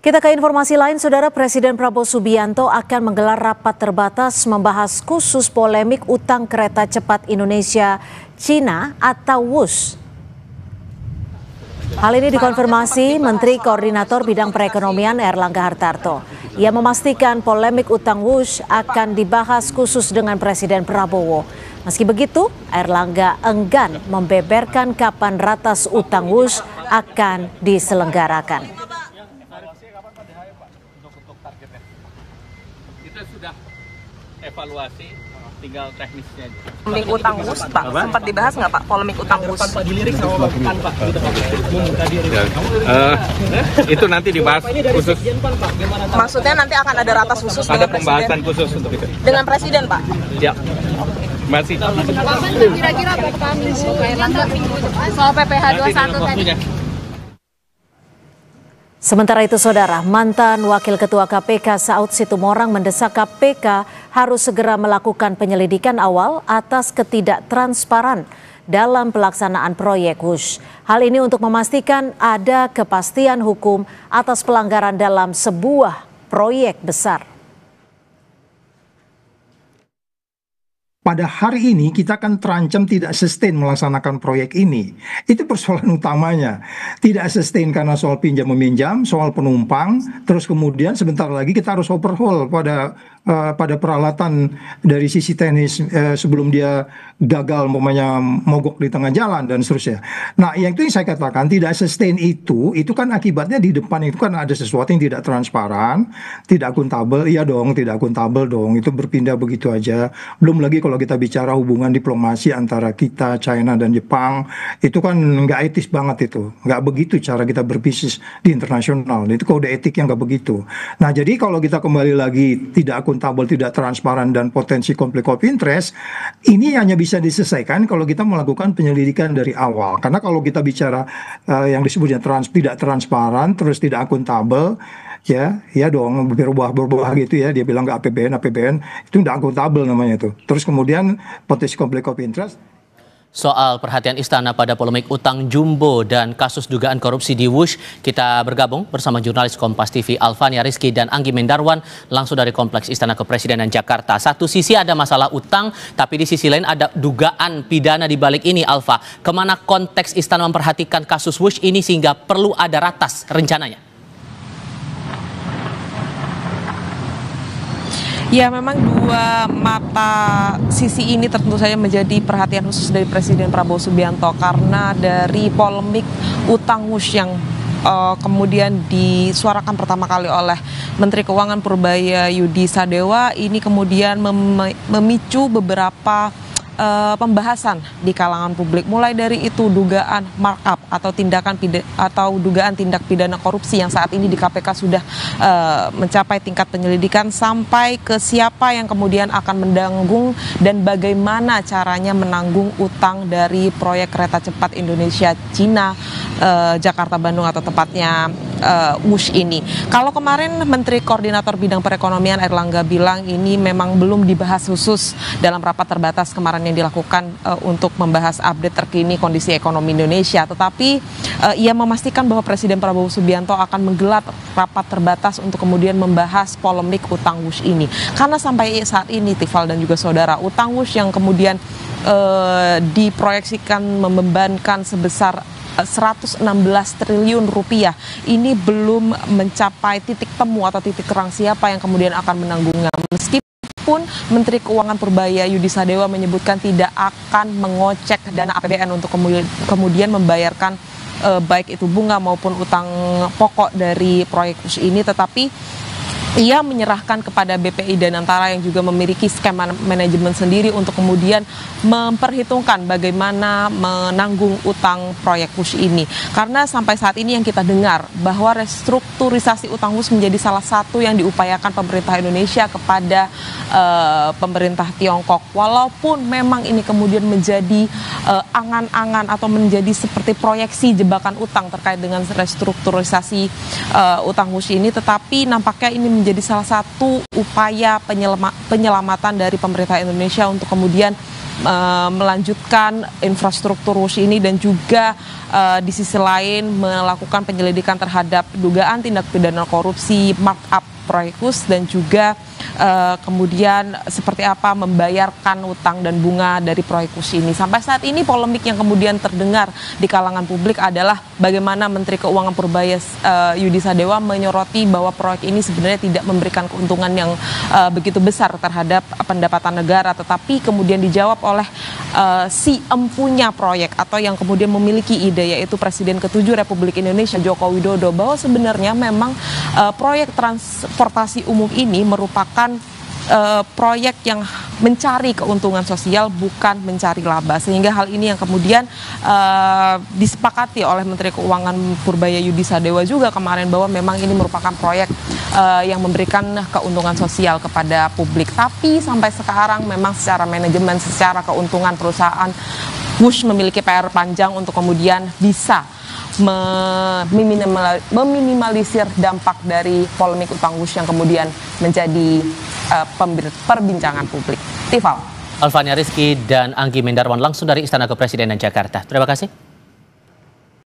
Kita ke informasi lain, Saudara. Presiden Prabowo Subianto akan menggelar rapat terbatas membahas khusus polemik utang kereta cepat Indonesia-Cina atau WUS. Hal ini dikonfirmasi Menteri Koordinator Bidang Perekonomian Erlangga Hartarto. Ia memastikan polemik utang WUS akan dibahas khusus dengan Presiden Prabowo. Meski begitu, Erlangga enggan membeberkan kapan ratas utang WUS akan diselenggarakan. Kita sudah evaluasi, tinggal teknisnya. Polemik utang WUS, Pak, sempat dibahas nggak Pak, polemik utang WUS? Pak dilirik sama Pak. Itu nanti dibahas khusus. Maksudnya nanti akan ada ratas khusus Ada dengan pembahasan Presiden? khusus untuk itu. Dengan Presiden, Pak? Ya. Masih. Kira-kira Bapak soal PPh 21 tadi. Sementara itu, Saudara, mantan Wakil Ketua KPK Saud Situmorang mendesak KPK harus segera melakukan penyelidikan awal atas ketidaktransparan dalam pelaksanaan proyek WUS. Hal ini untuk memastikan ada kepastian hukum atas pelanggaran dalam sebuah proyek besar. Pada hari ini kita akan terancam tidak sustain melaksanakan proyek ini. Itu persoalan utamanya. Tidak sustain karena soal pinjam meminjam, soal penumpang, terus kemudian sebentar lagi kita harus overhaul pada peralatan dari sisi teknis sebelum dia gagal umpamanya mogok di tengah jalan dan seterusnya. Nah, yang itu yang saya katakan tidak sustain itu kan akibatnya di depan itu kan ada sesuatu yang tidak transparan, tidak akuntabel. Iya dong, tidak akuntabel dong. Itu berpindah begitu aja. Belum lagi kalau kita bicara hubungan diplomasi antara kita, China dan Jepang, itu kan nggak etis banget itu. Nggak begitu cara kita berbisnis di internasional. Itu kode etik yang nggak begitu. Nah, jadi kalau kita kembali lagi tidak akuntabel, tidak transparan dan potensi konflik of interest, ini hanya bisa diselesaikan kalau kita melakukan penyelidikan dari awal. Karena kalau kita bicara yang disebutnya tidak transparan, terus tidak akuntabel, ya dong, berubah gitu ya. Dia bilang nggak APBN itu nggak akuntabel namanya itu. Terus kemudian potensi konflik of interest. Soal perhatian istana pada polemik utang jumbo dan kasus dugaan korupsi di WUS, kita bergabung bersama jurnalis Kompas TV Alfania Rizky dan Anggi Mendarwan langsung dari Kompleks Istana Kepresidenan Jakarta. Satu sisi ada masalah utang, tapi di sisi lain ada dugaan pidana di balik ini, Alfa. Kemana konteks istana memperhatikan kasus WUS ini sehingga perlu ada ratas rencananya? Ya, memang dua mata sisi ini tentu saja menjadi perhatian khusus dari Presiden Prabowo Subianto karena dari polemik utang WUS yang kemudian disuarakan pertama kali oleh Menteri Keuangan Purbaya Yudi Sadewa ini kemudian memicu beberapa pembahasan di kalangan publik, mulai dari itu dugaan markup atau dugaan tindak pidana korupsi yang saat ini di KPK sudah mencapai tingkat penyelidikan, sampai ke siapa yang kemudian akan menanggung dan bagaimana caranya menanggung utang dari proyek kereta cepat Indonesia Cina Jakarta Bandung atau tepatnya WUS ini. Kalau kemarin Menteri Koordinator Bidang Perekonomian Erlangga bilang ini memang belum dibahas khusus dalam rapat terbatas kemarin yang dilakukan untuk membahas update terkini kondisi ekonomi Indonesia, tetapi ia memastikan bahwa Presiden Prabowo Subianto akan menggelar rapat terbatas untuk kemudian membahas polemik utang WUS ini. Karena sampai saat ini, Tifal dan juga saudara, utang WUS yang kemudian diproyeksikan membebankan sebesar 116 triliun rupiah ini belum mencapai titik temu atau titik terang siapa yang kemudian akan menanggungnya. Meskipun Menteri Keuangan Purbaya Yudi Sadewa menyebutkan tidak akan mengocek dana APBN untuk kemudian membayarkan baik itu bunga maupun utang pokok dari proyek WUS ini, tetapi ia menyerahkan kepada BPI Danantara yang juga memiliki skema manajemen sendiri untuk kemudian memperhitungkan bagaimana menanggung utang proyek WUS ini. Karena sampai saat ini yang kita dengar bahwa restrukturisasi utang WUS menjadi salah satu yang diupayakan pemerintah Indonesia kepada pemerintah Tiongkok. Walaupun memang ini kemudian menjadi angan-angan atau menjadi seperti proyeksi jebakan utang terkait dengan restrukturisasi utang WUS ini, tetapi nampaknya ini menjadi salah satu upaya penyelamatan dari pemerintah Indonesia untuk kemudian melanjutkan infrastruktur WUSH ini dan juga di sisi lain melakukan penyelidikan terhadap dugaan tindak pidana korupsi markup proyek WUSH dan juga kemudian seperti apa membayarkan utang dan bunga dari proyek WUSH ini. Sampai saat ini polemik yang kemudian terdengar di kalangan publik adalah bagaimana Menteri Keuangan Purbaya Yudi Sadewa menyoroti bahwa proyek ini sebenarnya tidak memberikan keuntungan yang begitu besar terhadap pendapatan negara, tetapi kemudian dijawab oleh si empunya proyek atau yang kemudian memiliki ide, yaitu Presiden ke-7 Republik Indonesia Joko Widodo, bahwa sebenarnya memang proyek transportasi umum ini merupakan proyek yang mencari keuntungan sosial, bukan mencari laba, sehingga hal ini yang kemudian disepakati oleh Menteri Keuangan Purbaya Yudi Sadewa juga kemarin, bahwa memang ini merupakan proyek yang memberikan keuntungan sosial kepada publik. Tapi sampai sekarang memang secara manajemen, secara keuntungan perusahaan WUSH memiliki PR panjang untuk kemudian bisa meminimalisir dampak dari polemik utang WUSH yang kemudian menjadi perbincangan publik. Tifal. Alfania Rizky dan Anggi Mendarwan langsung dari Istana Kepresidenan Jakarta. Terima kasih.